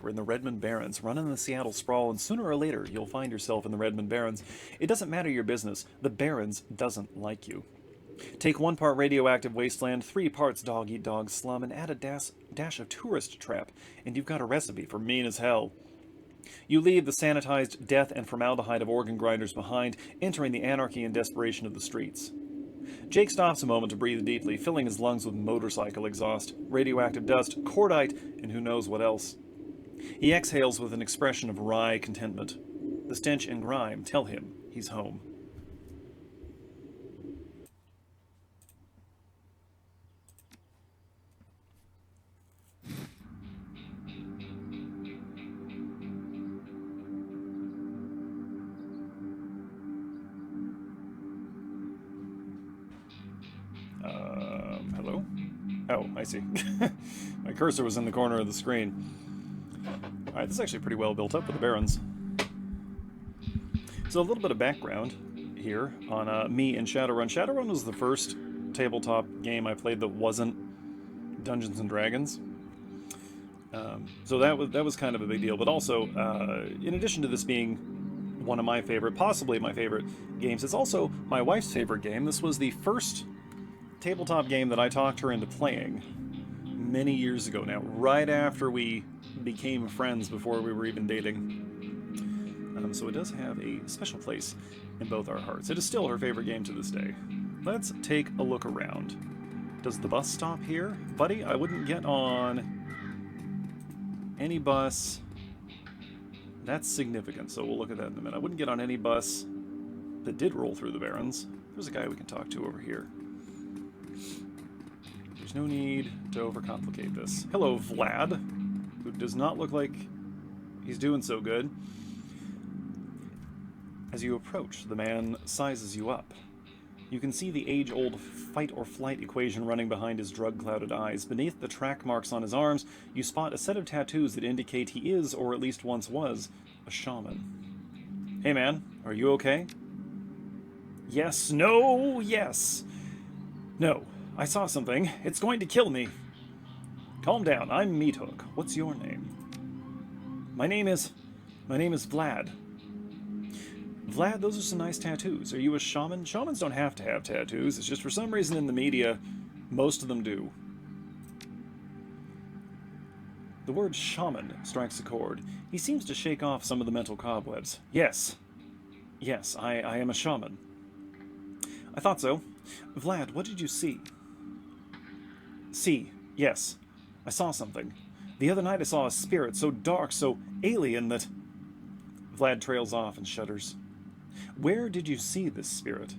We're in the Redmond Barrens, running the Seattle sprawl, and sooner or later you'll find yourself in the Redmond Barrens. It doesn't matter your business, the Barrens doesn't like you. Take 1 part radioactive wasteland, 3 parts dog-eat-dog slum, and add a dash of tourist trap, and you've got a recipe for mean as hell. You leave the sanitized death and formaldehyde of organ grinders behind, entering the anarchy and desperation of the streets. Jake stops a moment to breathe deeply, filling his lungs with motorcycle exhaust, radioactive dust, cordite, and who knows what else. He exhales with an expression of wry contentment. The stench and grime tell him he's home. Hello? Oh, I see. My cursor was in the corner of the screen. Alright, this is actually pretty well built up with the Barrens. So a little bit of background here on me and Shadowrun. Shadowrun was the first tabletop game I played that wasn't Dungeons and Dragons. So that was kind of a big deal. But also, in addition to this being one of my favorite, possibly my favorite games, it's also my wife's favorite game. This was the first tabletop game that I talked her into playing many years ago now, right after we became friends before we were even dating. So it does have a special place in both our hearts. It is still her favorite game to this day. Let's take a look around. Does the bus stop here? Buddy, I wouldn't get on any bus. That's significant, so we'll look at that in a minute. I wouldn't get on any bus that did roll through the Barrens. There's a guy we can talk to over here. There's no need to overcomplicate this. Hello, Vlad, who does not look like he's doing so good. As you approach, the man sizes you up. You can see the age-old fight-or-flight equation running behind his drug-clouded eyes. Beneath the track marks on his arms, you spot a set of tattoos that indicate he is, or at least once was, a shaman. Hey man, are you okay? Yes, no, yes. No, I saw something. It's going to kill me. Calm down, I'm Meathook. What's your name? My name is Vlad. Vlad, those are some nice tattoos. Are you a shaman? Shamans don't have to have tattoos. It's just for some reason in the media, most of them do. The word shaman strikes a chord. He seems to shake off some of the mental cobwebs. Yes. Yes, I am a shaman. I thought so. Vlad, what did you see? See, yes. I saw something. The other night I saw a spirit so dark, so alien that... Vlad trails off and shudders. Where did you see this spirit?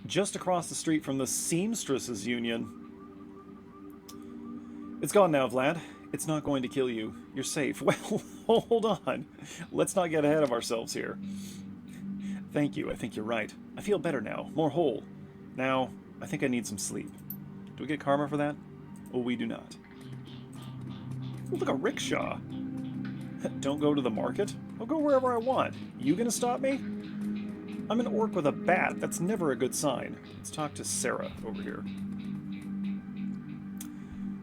Just across the street from the Seamstresses Union. It's gone now, Vlad. It's not going to kill you. You're safe. Well, hold on. Let's not get ahead of ourselves here. Thank you. I think you're right. I feel better now. More whole. Now, I think I need some sleep. Do we get karma for that? Oh, we do not. Oh, look, a rickshaw. Don't go to the market? I'll go wherever I want. You gonna stop me? I'm an orc with a bat. That's never a good sign. Let's talk to Sarah over here.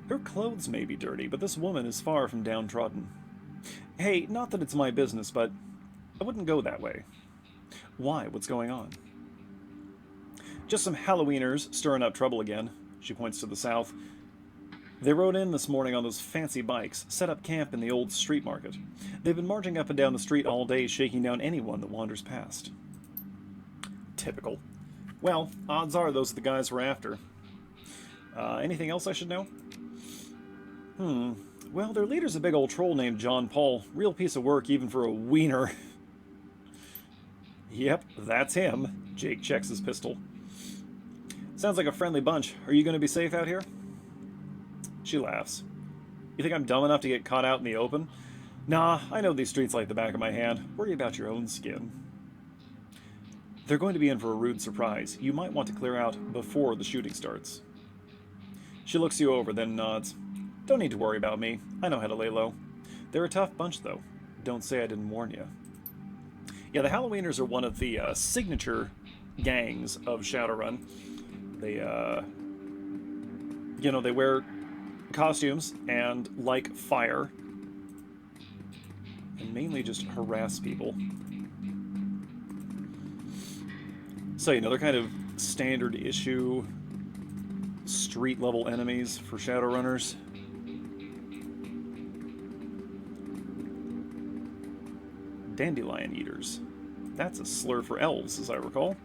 Her clothes may be dirty, but this woman is far from downtrodden. Hey, not that it's my business, but I wouldn't go that way. Why? What's going on? Just some Halloweeners stirring up trouble again. She points to the south. They rode in this morning on those fancy bikes, set up camp in the old street market. They've been marching up and down the street all day, shaking down anyone that wanders past. Typical. Well, odds are those are the guys we're after. Anything else I should know? Well, their leader's a big old troll named John Paul. Real piece of work even for a wiener. Yep, that's him. Jake checks his pistol. Sounds like a friendly bunch. Are you going to be safe out here? She laughs. You think I'm dumb enough to get caught out in the open? Nah, I know these streets like the back of my hand. Worry about your own skin. They're going to be in for a rude surprise. You might want to clear out before the shooting starts. She looks you over, then nods. Don't need to worry about me. I know how to lay low. They're a tough bunch, though. Don't say I didn't warn you. Yeah, the Halloweeners are one of the signature gangs of Shadowrun. They, they wear costumes and like fire. and mainly just harass people. So another kind of standard issue street level enemies for Shadowrunners. Dandelion eaters. That's a slur for elves, as I recall.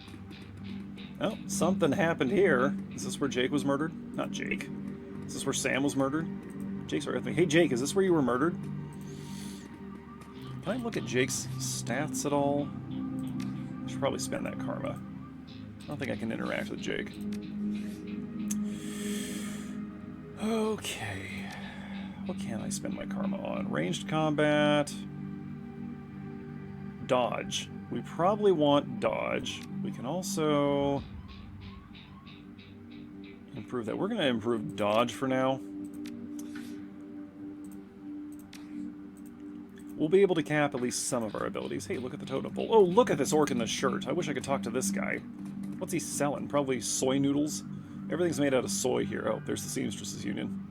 Oh, something happened here. Is this where Jake was murdered? Not Jake. Is this where Sam was murdered? Jake's right with me. Hey Jake, is this where you were murdered? Can I look at Jake's stats at all? I should probably spend that karma. I don't think I can interact with Jake. Okay. What can I spend my karma on? Ranged combat. Dodge. We probably want dodge. We can also improve that. We're going to improve dodge for now. We'll be able to cap at least some of our abilities. Hey, look at the totem pole. Oh, look at this orc in the shirt. I wish I could talk to this guy. What's he selling? Probably soy noodles? Everything's made out of soy here. Oh, there's the Seamstresses Union.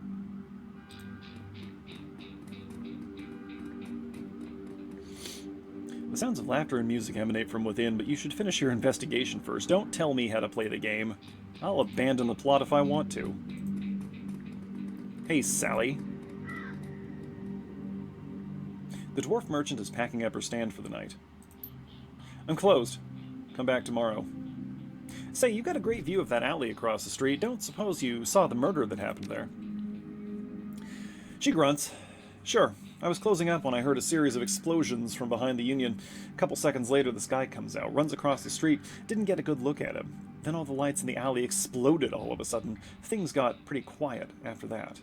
The sounds of laughter and music emanate from within, but you should finish your investigation first. Don't tell me how to play the game. I'll abandon the plot if I want to. Hey, Sally. The dwarf merchant is packing up her stand for the night. I'm closed. Come back tomorrow. Say, you got a great view of that alley across the street. Don't suppose you saw the murder that happened there? She grunts. Sure. I was closing up when I heard a series of explosions from behind the Union. A couple seconds later, this guy comes out, runs across the street. Didn't get a good look at him. Then all the lights in the alley exploded all of a sudden. Things got pretty quiet after that.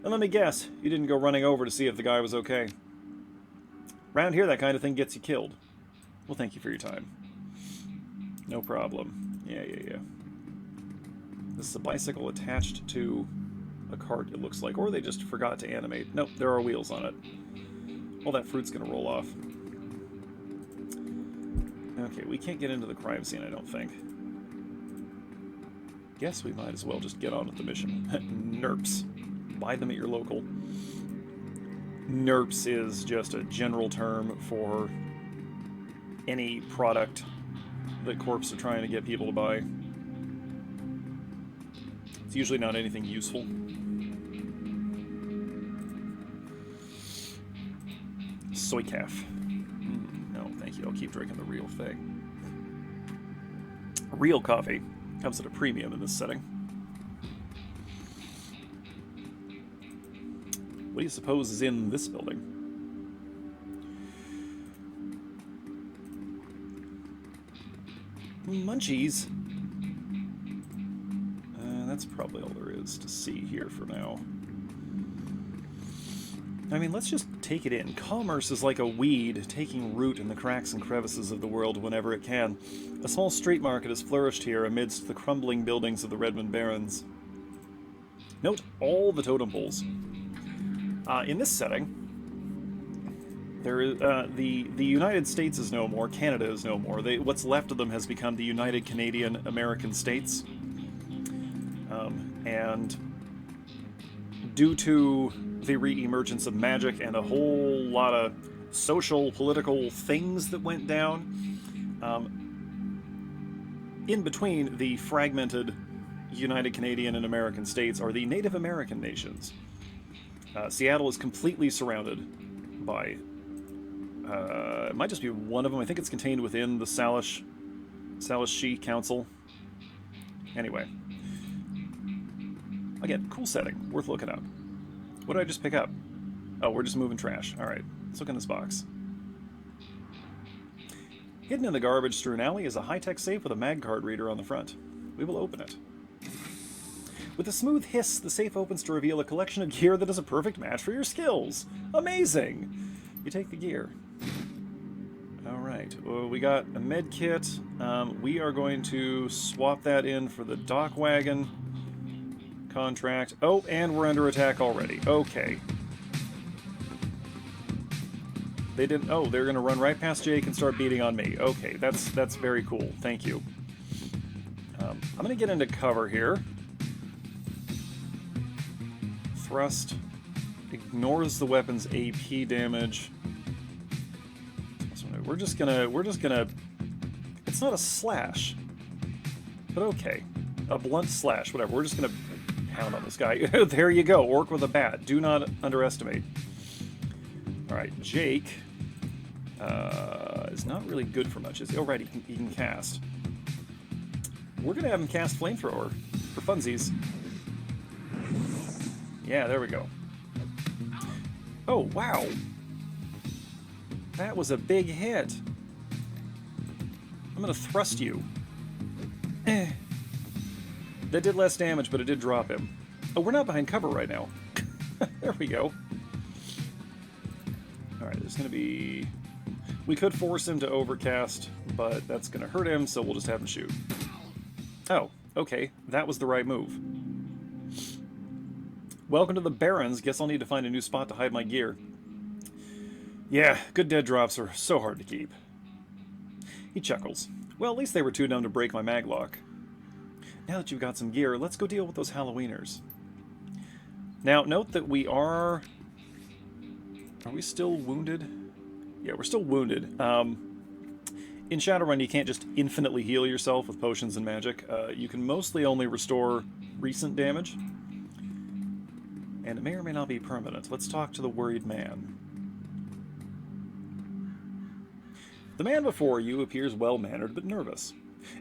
And let me guess, you didn't go running over to see if the guy was okay. Round here, that kind of thing gets you killed. Well, thank you for your time. No problem. Yeah. This is a bicycle attached to a cart, it looks like. Or they just forgot to animate. Nope, there are wheels on it. All that fruit's gonna roll off. Okay, we can't get into the crime scene, I don't think. Guess we might as well just get on with the mission. Nerps. Buy them at your local. Nerps is just a general term for any product that corps are trying to get people to buy. It's usually not anything useful. Soy calf. No, thank you. I'll keep drinking the real thing. Real coffee comes at a premium in this setting. What do you suppose is in this building? Munchies. That's probably all there is to see here for now. I mean, let's just take it in. Commerce is like a weed taking root in the cracks and crevices of the world whenever it can. A small street market has flourished here amidst the crumbling buildings of the Redmond Barrens. Note all the totem poles. In this setting, there is, the United States is no more, Canada is no more. What's left of them has become the United Canadian American States. And due to the re-emergence of magic and a whole lot of social, political things that went down, in between the fragmented United Canadian and American states are the Native American nations. Seattle is completely surrounded by, it might just be one of them. I think it's contained within the Salish Council. Anyway. Again, cool setting. Worth looking up. What did I just pick up? Oh, we're just moving trash. Alright, let's look in this box. Hidden in the garbage-strewn alley is a high-tech safe with a mag card reader on the front. We will open it. With a smooth hiss, the safe opens to reveal a collection of gear that is a perfect match for your skills. Amazing! You take the gear. Alright, well, we got a med kit. We are going to swap that in for the dock wagon contract. Oh, and we're under attack already. Okay. They didn't... Oh, they're going to run right past Jake and start beating on me. Okay, that's very cool. Thank you. I'm going to get into cover here. Thrust ignores the weapon's AP damage. We're just gonna. It's not a slash, but okay, a blunt slash, whatever. We're just gonna pound on this guy. There you go, orc with a bat. Do not underestimate. All right, Jake is not really good for much, is he? Oh right, he can cast. We're gonna have him cast flamethrower for funsies. Yeah, there we go. Oh wow, that was a big hit. I'm gonna thrust you. That did less damage, but it did drop him. Oh, we're not behind cover right now. There we go. Alright, there's gonna be... We could force him to overcast, but that's gonna hurt him, so we'll just have him shoot. Oh, okay. That was the right move. Welcome to the Barrens. Guess I'll need to find a new spot to hide my gear. Yeah, good dead drops are so hard to keep. He chuckles. Well, at least they were too dumb to break my maglock. Now that you've got some gear, let's go deal with those Halloweeners. Now, note that we are... Are we still wounded? Yeah, we're still wounded. In Shadowrun, you can't just infinitely heal yourself with potions and magic. You can mostly only restore recent damage. And it may or may not be permanent. Let's talk to the worried man. The man before you appears well-mannered but nervous.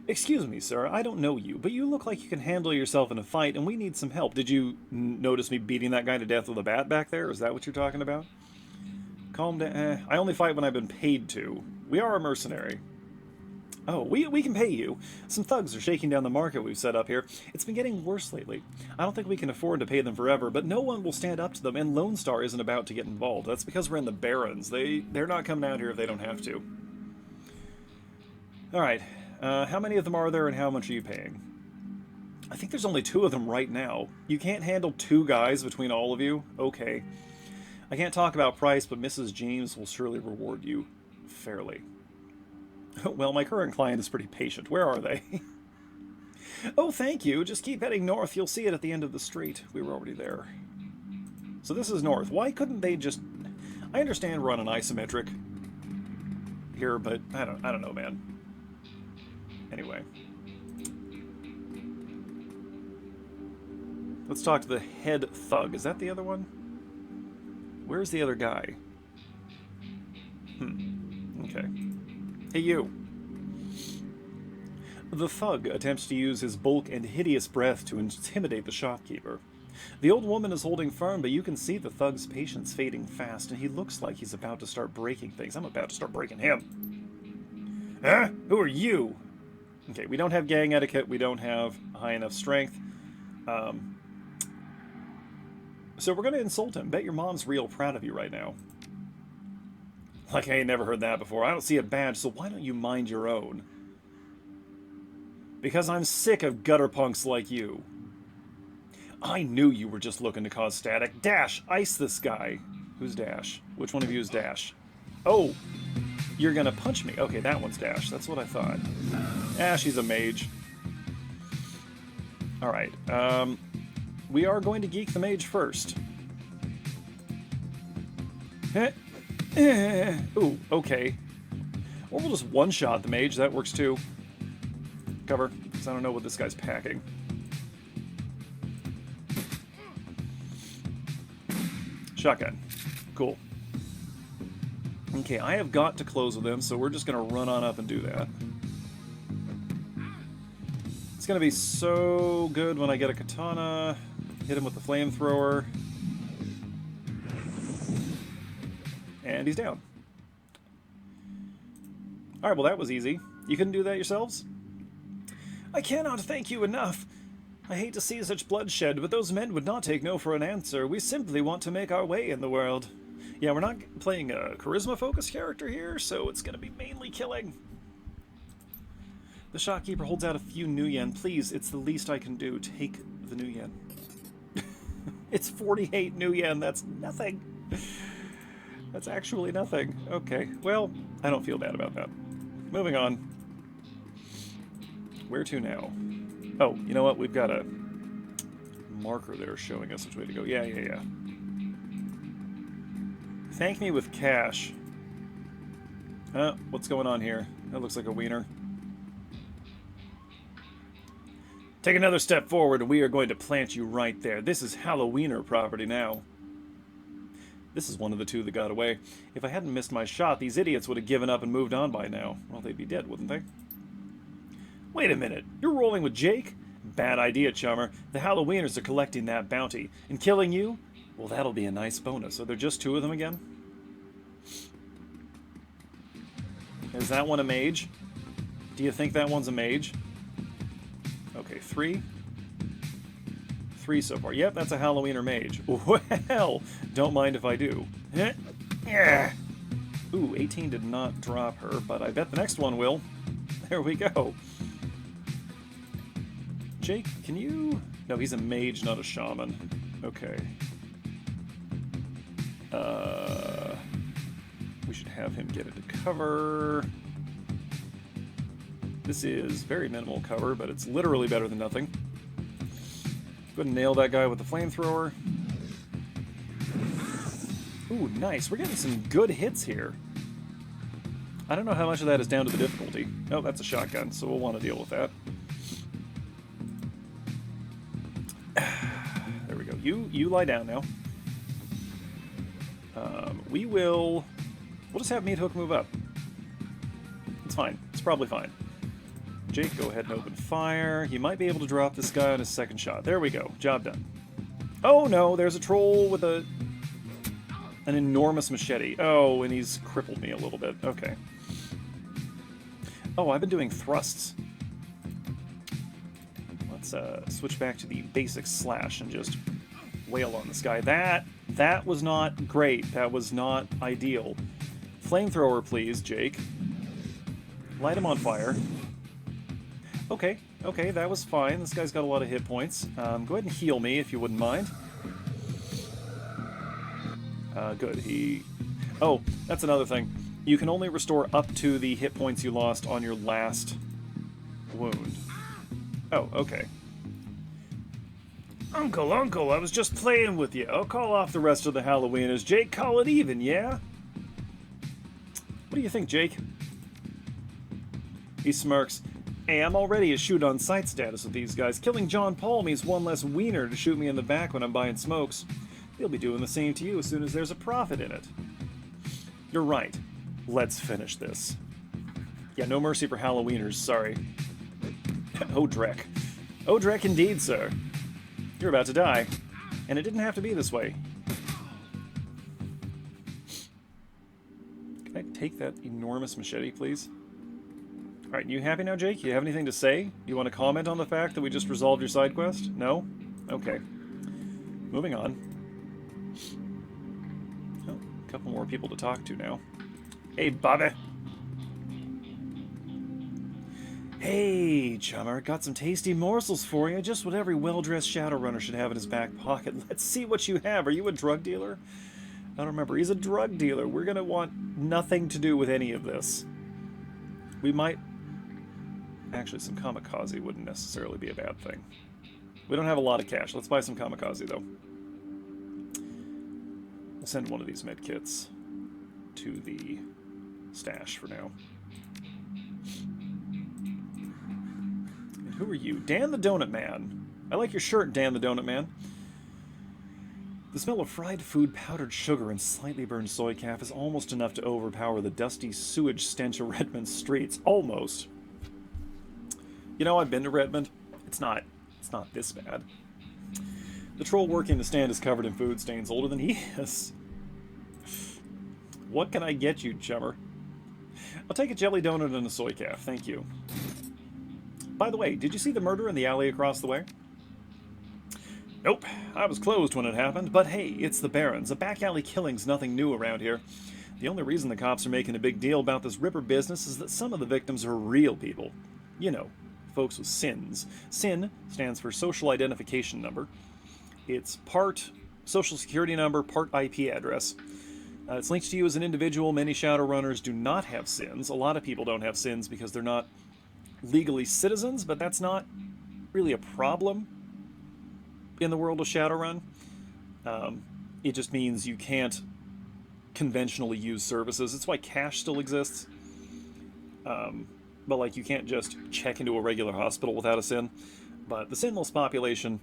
Excuse me, sir, I don't know you, but you look like you can handle yourself in a fight, and we need some help. Did you notice me beating that guy to death with a bat back there? Is that what you're talking about? Calm down. I only fight when I've been paid to. We are a mercenary. Oh, we can pay you. Some thugs are shaking down the market we've set up here. It's been getting worse lately. I don't think we can afford to pay them forever, but no one will stand up to them, and Lone Star isn't about to get involved. That's because we're in the Barrens. They're not coming out here if they don't have to. Alright, how many of them are there and how much are you paying? I think there's only 2 of them right now. You can't handle 2 guys between all of you? Okay. I can't talk about price, but Mrs. James will surely reward you fairly. Well, my current client is pretty patient. Where are they? Oh, thank you. Just keep heading north. You'll see it at the end of the street. We were already there. So this is north. Why couldn't they just... I understand we're on an isometric here, but I don't know, man. Anyway. Let's talk to the head thug. Is that the other one? Where's the other guy? Okay. Hey, you. The thug attempts to use his bulk and hideous breath to intimidate the shopkeeper. The old woman is holding firm, but you can see the thug's patience fading fast, and he looks like he's about to start breaking things. I'm about to start breaking him. Huh? Who are you? Okay, we don't have gang etiquette. We don't have high enough strength. So we're going to insult him. Bet your mom's real proud of you right now. Like I ain't never heard that before. I don't see a badge, so why don't you mind your own? Because I'm sick of gutter punks like you. I knew you were just looking to cause static. Dash, ice this guy. Who's Dash? Which one of you is Dash? Oh, you're gonna punch me. Okay, that one's Dash. That's what I thought. Ah, she's a mage. Alright, we are going to geek the mage first. Ooh, okay. Or we'll just one-shot the mage. That works too. Cover, because I don't know what this guy's packing. Shotgun. Cool. Okay, I have got to close with him, so we're just going to run on up and do that. It's going to be so good when I get a katana, hit him with the flamethrower, and he's down. Alright, well that was easy. You couldn't do that yourselves? I cannot thank you enough. I hate to see such bloodshed, but those men would not take no for an answer. We simply want to make our way in the world. Yeah, we're not playing a charisma-focused character here, so it's going to be mainly killing. The shopkeeper holds out a few new yen. Please, it's the least I can do. Take the new yen. It's 48 new yen. That's nothing. That's actually nothing. Okay, well, I don't feel bad about that. Moving on. Where to now? Oh, you know what? We've got a marker there showing us which way to go. Yeah. Thank me with cash. What's going on here? That looks like a wiener. Take another step forward and we are going to plant you right there. This is Halloweener property now. This is one of the two that got away. If I hadn't missed my shot, these idiots would have given up and moved on by now. Well, they'd be dead, wouldn't they? Wait a minute. You're rolling with Jake? Bad idea, chummer. The Halloweeners are collecting that bounty. And killing you? Well, that'll be a nice bonus. Are there just two of them again? Is that one a mage? Do you think that one's a mage? Okay, three. Three so far. Yep, that's a Halloweener mage. Well, don't mind if I do. Ooh, 18 did not drop her, but I bet the next one will. There we go. Jake, can you... No, he's a mage, not a shaman. Okay. We should have him get into cover. This is very minimal cover, but it's literally better than nothing. Go ahead and nail that guy with the flamethrower. Ooh, nice. We're getting some good hits here. I don't know how much of that is down to the difficulty. Oh, that's a shotgun, so we'll want to deal with that. There we go. You lie down now. We'll just have Meat Hook move up. It's fine. It's probably fine. Jake, go ahead and open fire. He might be able to drop this guy on his second shot. There we go. Job done. Oh no, there's a troll with an enormous machete. Oh, and he's crippled me a little bit. Okay. Oh, I've been doing thrusts. Let's switch back to the basic slash and just wail on this guy. That was not great. That was not ideal. Flamethrower, please, Jake. Light him on fire. Okay, that was fine. This guy's got a lot of hit points. Go ahead and heal me, if you wouldn't mind. Good, Oh, that's another thing. You can only restore up to the hit points you lost on your last wound. Oh, okay. Uncle, I was just playing with you. I'll call off the rest of the Halloweeners. Jake, call it even, yeah? What do you think, Jake? He smirks. Hey, I'm already a shoot-on-sight status with these guys. Killing John Paul means one less wiener to shoot me in the back when I'm buying smokes. They'll be doing the same to you as soon as there's a profit in it. You're right. Let's finish this. Yeah, no mercy for Halloweeners, sorry. Odrek. Odrek indeed, sir. You're about to die. And it didn't have to be this way. Can I take that enormous machete, please? Alright, you happy now, Jake? You have anything to say? You want to comment on the fact that we just resolved your side quest? No? Okay. Moving on. Oh, a couple more people to talk to now. Hey, Bobby! Hey, chummer, got some tasty morsels for you. Just what every well-dressed Shadowrunner should have in his back pocket. Let's see what you have. Are you a drug dealer? I don't remember. He's a drug dealer. We're going to want nothing to do with any of this. We might... Actually, some kamikaze wouldn't necessarily be a bad thing. We don't have a lot of cash. Let's buy some kamikaze, though. We'll send one of these med kits to the stash for now. And who are you? Dan the Donut Man. I like your shirt, Dan the Donut Man. The smell of fried food, powdered sugar, and slightly burned soy calf is almost enough to overpower the dusty sewage stench of Redmond's streets. Almost. You know, I've been to Redmond. It's not this bad. The troll working the stand is covered in food stains, older than he is. What can I get you, chummer? I'll take a jelly donut and a soy calf, thank you. By the way, did you see the murder in the alley across the way? Nope, I was closed when it happened, but hey, it's the Barrens. A back alley killing's nothing new around here. The only reason the cops are making a big deal about this Ripper business is that some of the victims are real people. You know, folks with SINs. SIN stands for Social Identification Number. It's part Social Security number, part IP address. It's linked to you as an individual. Many Shadowrunners do not have SINs. A lot of people don't have SINs because they're not legally citizens, but that's not really a problem in the world of Shadowrun. It just means you can't conventionally used services. It's why cash still exists. But like, you can't just check into a regular hospital without a sin. But the sinless population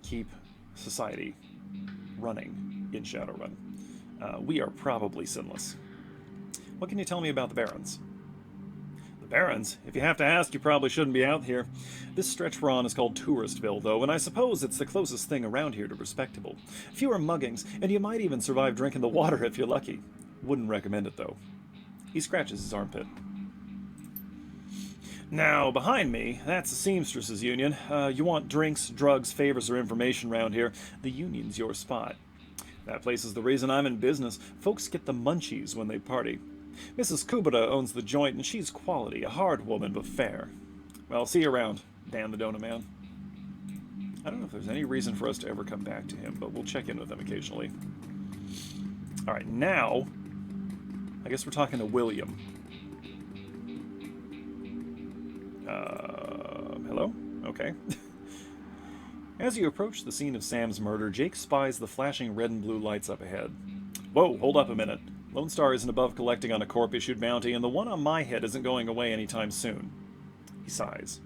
keep society running in Shadowrun. We are probably sinless. What can you tell me about the Barrens? The Barrens? If you have to ask, you probably shouldn't be out here. This stretch we're on is called Touristville, though, and I suppose it's the closest thing around here to respectable. Fewer muggings, and you might even survive drinking the water if you're lucky. Wouldn't recommend it, though. He scratches his armpit. Now, behind me, that's the Seamstresses Union. You want drinks, drugs, favors, or information around here, the Union's your spot. That place is the reason I'm in business. Folks get the munchies when they party. Mrs. Kubota owns the joint, and she's quality, a hard woman, but fair. Well, see you around, Dan the Donut Man. I don't know if there's any reason for us to ever come back to him, but we'll check in with him occasionally. Alright, now, I guess we're talking to William. Hello? Okay. As you approach the scene of Sam's murder, Jake spies the flashing red and blue lights up ahead. Whoa, hold up a minute. Lone Star isn't above collecting on a corp-issued bounty, and the one on my head isn't going away anytime soon. He sighs.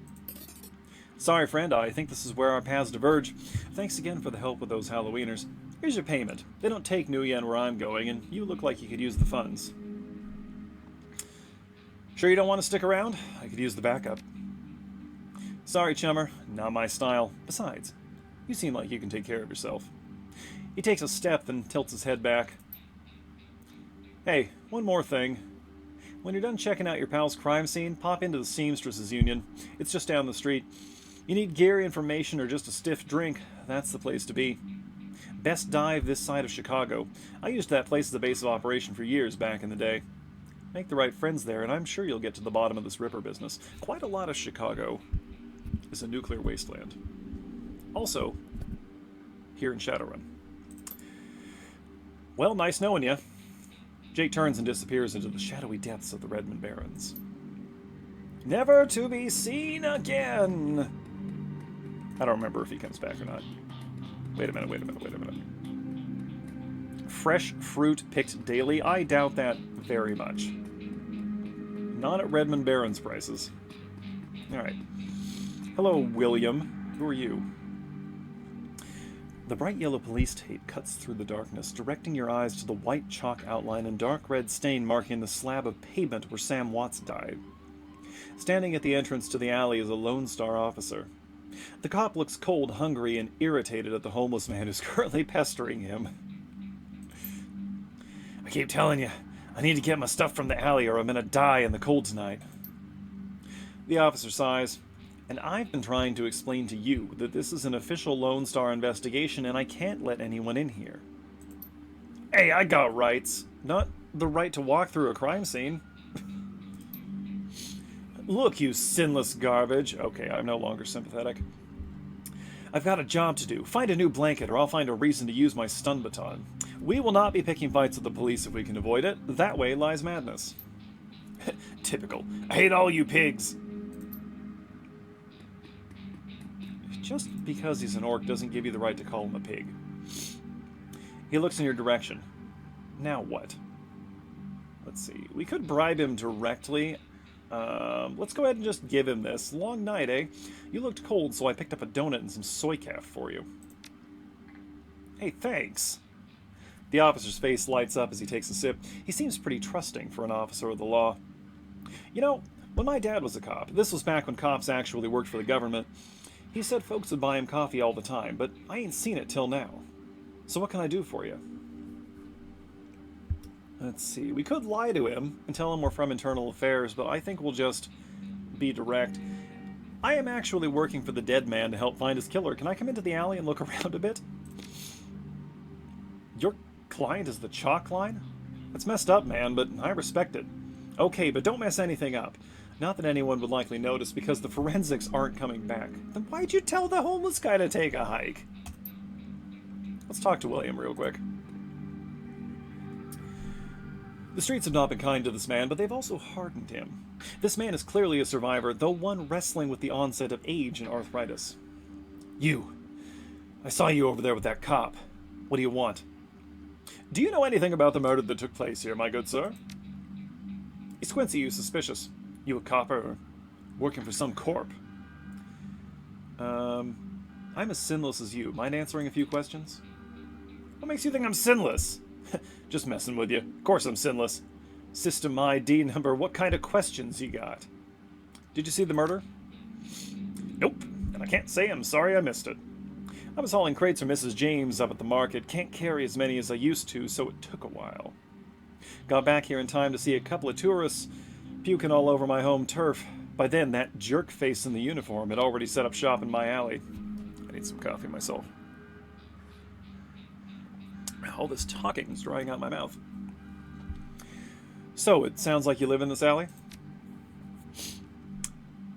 Sorry, friend, I think this is where our paths diverge. Thanks again for the help with those Halloweeners. Here's your payment. They don't take New Yen where I'm going, and you look like you could use the funds. Sure you don't want to stick around? I could use the backup. Sorry, chummer. Not my style. Besides, you seem like you can take care of yourself. He takes a step, then tilts his head back. Hey, one more thing. When you're done checking out your pal's crime scene, pop into the Seamstresses Union. It's just down the street. You need gear, information, or just a stiff drink, that's the place to be. Best dive this side of Chicago. I used that place as a base of operation for years back in the day. Make the right friends there, and I'm sure you'll get to the bottom of this Ripper business. Quite a lot of Chicago is a nuclear wasteland. Also, here in Shadowrun. Well, nice knowing you. Jake turns and disappears into the shadowy depths of the Redmond Barrens. Never to be seen again! I don't remember if he comes back or not. Wait a minute. Fresh fruit picked daily? I doubt that very much. Not at Redmond Barrens prices. Alright. Hello, William. Who are you? The bright yellow police tape cuts through the darkness, directing your eyes to the white chalk outline and dark red stain marking the slab of pavement where Sam Watts died. Standing at the entrance to the alley is a Lone Star officer. The cop looks cold, hungry, and irritated at the homeless man who's currently pestering him. I keep telling you, I need to get my stuff from the alley or I'm gonna die in the cold tonight. The officer sighs. And I've been trying to explain to you that this is an official Lone Star investigation and I can't let anyone in here. Hey, I got rights. Not the right to walk through a crime scene. Look, you sinless garbage. Okay, I'm no longer sympathetic. I've got a job to do. Find a new blanket or I'll find a reason to use my stun baton. We will not be picking fights with the police if we can avoid it. That way lies madness. Typical. I hate all you pigs. Just because he's an orc doesn't give you the right to call him a pig. He looks in your direction. Now what? Let's see. We could bribe him directly. Let's go ahead and just give him this. Long night, eh? You looked cold, so I picked up a donut and some soy calf for you. Hey, thanks. The officer's face lights up as he takes a sip. He seems pretty trusting for an officer of the law. You know, when my dad was a cop, this was back when cops actually worked for the government, he said folks would buy him coffee all the time, but I ain't seen it till now. So what can I do for you? Let's see. We could lie to him and tell him we're from Internal Affairs, but I think we'll just be direct. I am actually working for the dead man to help find his killer. Can I come into the alley and look around a bit? Your client is the chalk line? That's messed up, man, but I respect it. Okay, but don't mess anything up. Not that anyone would likely notice, because the forensics aren't coming back. Then why'd you tell the homeless guy to take a hike? Let's talk to William real quick. The streets have not been kind to this man, but they've also hardened him. This man is clearly a survivor, though one wrestling with the onset of age and arthritis. You! I saw you over there with that cop. What do you want? Do you know anything about the murder that took place here, my good sir? He squints at you, suspicious. You a copper or working for some corp? I'm as sinless as you. Mind answering a few questions? What makes you think I'm sinless? Just messing with you. Of course I'm sinless. System ID number, what kind of questions you got? Did you see the murder? Nope, and I can't say I'm sorry I missed it. I was hauling crates for Mrs. James up at the market. Can't carry as many as I used to, so it took a while. Got back here in time to see a couple of tourists puking all over my home turf. By then, that jerk face in the uniform had already set up shop in my alley. I need some coffee myself. All this talking is drying out my mouth. So, it sounds like you live in this alley?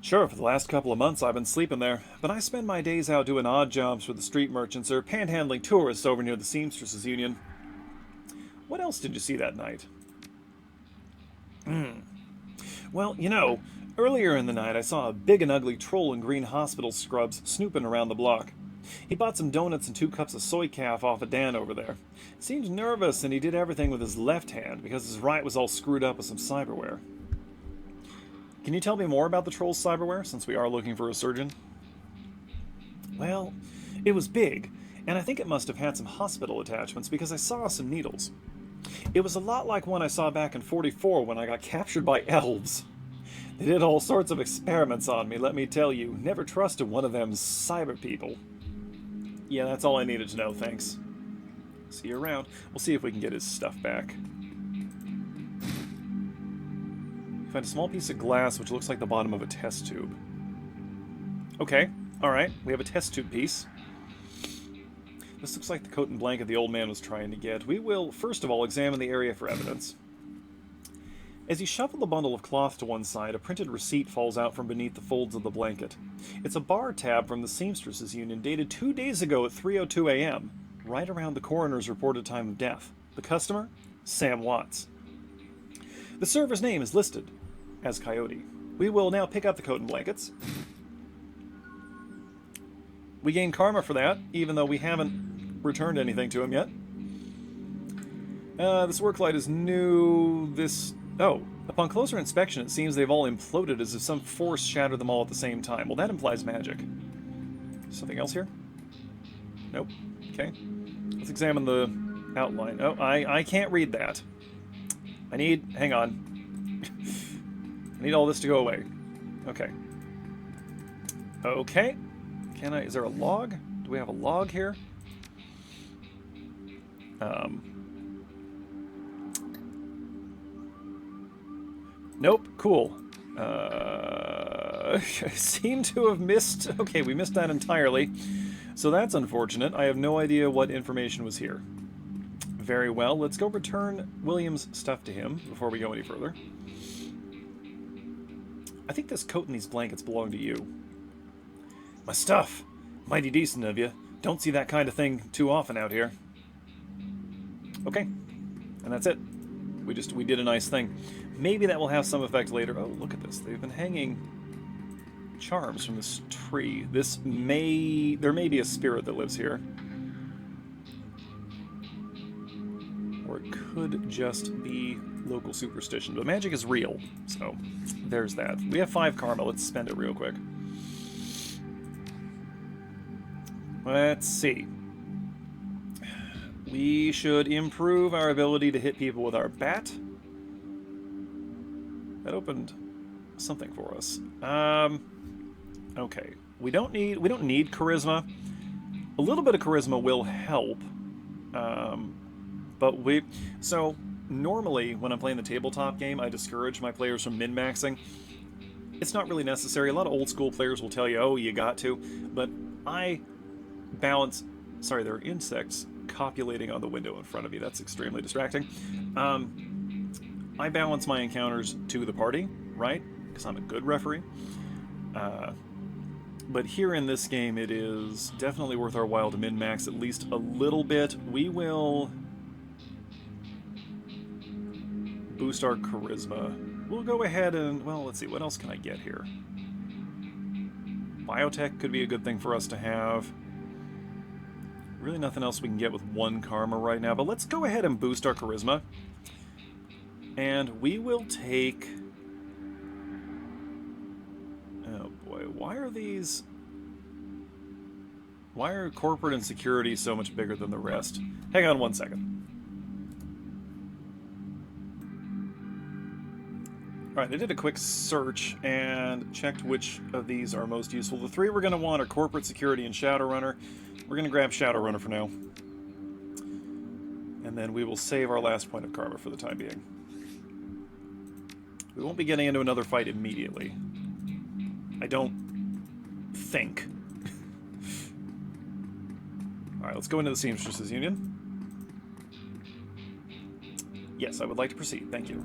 Sure, for the last couple of months I've been sleeping there, but I spend my days out doing odd jobs for the street merchants or panhandling tourists over near the Seamstresses Union. What else did you see that night? Well, you know, earlier in the night I saw a big and ugly troll in green hospital scrubs snooping around the block. He bought some donuts and 2 cups of soy calf off of Dan over there. Seemed nervous, and he did everything with his left hand because his right was all screwed up with some cyberware. Can you tell me more about the troll's cyberware, since we are looking for a surgeon? Well, it was big, and I think it must have had some hospital attachments because I saw some needles. It was a lot like one I saw back in 44 when I got captured by elves. They did all sorts of experiments on me, let me tell you. Never trusted one of them cyber people. Yeah, that's all I needed to know, thanks. See you around. We'll see if we can get his stuff back. Find a small piece of glass which looks like the bottom of a test tube. Okay, alright, we have a test tube piece. This looks like the coat and blanket the old man was trying to get. We will, first of all, examine the area for evidence. As you shuffle the bundle of cloth to one side, a printed receipt falls out from beneath the folds of the blanket. It's a bar tab from the Seamstresses Union dated 2 days ago at 3:02 a.m., right around the coroner's reported time of death. The customer? Sam Watts. The server's name is listed as Coyote. We will now pick up the coat and blankets. We gain karma for that, even though we haven't returned anything to him yet. This work light is new. Oh, upon closer inspection, it seems they've all imploded as if some force shattered them all at the same time. Well, that implies magic. Something else here? Nope. Okay. Let's examine the outline. Oh, I can't read that. Hang on. I need all this to go away. Okay. Okay. Is there a log? Do we have a log here? Nope. Cool. I seem to have missed... Okay, we missed that entirely. So that's unfortunate. I have no idea what information was here. Very well. Let's go return William's stuff to him before we go any further. I think this coat and these blankets belong to you. My stuff. Mighty decent of you. Don't see that kind of thing too often out here. Okay. And that's it. We did a nice thing. Maybe that will have some effect later. Oh, look at this. They've been hanging charms from this tree. There may be a spirit that lives here. Or it could just be local superstition. But magic is real, so there's that. We have 5 karma. Let's spend it real quick. Let's see. We should improve our ability to hit people with our bat. That opened something for us. Okay. We don't need charisma. A little bit of charisma will help. So normally when I'm playing the tabletop game, I discourage my players from min-maxing. It's not really necessary. A lot of old school players will tell you, oh, you got to, but I balance... Sorry, there are insects copulating on the window in front of me. That's extremely distracting. I balance my encounters to the party, right? Because I'm a good referee. But here in this game, it is definitely worth our while to min-max at least a little bit. We will boost our charisma. We'll go ahead and, well, let's see, what else can I get here? Biotech could be a good thing for us to have. Really nothing else we can get with 1 karma right now, but let's go ahead and boost our charisma. And we will take... Oh boy, why are these... Why are corporate and security so much bigger than the rest? Hang on 1 second. Alright, I did a quick search and checked which of these are most useful. The 3 we're going to want are corporate security and Shadowrunner. We're going to grab Shadowrunner for now. And then we will save our last point of karma for the time being. We won't be getting into another fight immediately. I don't think. Alright, let's go into the Seamstresses Union. Yes, I would like to proceed. Thank you.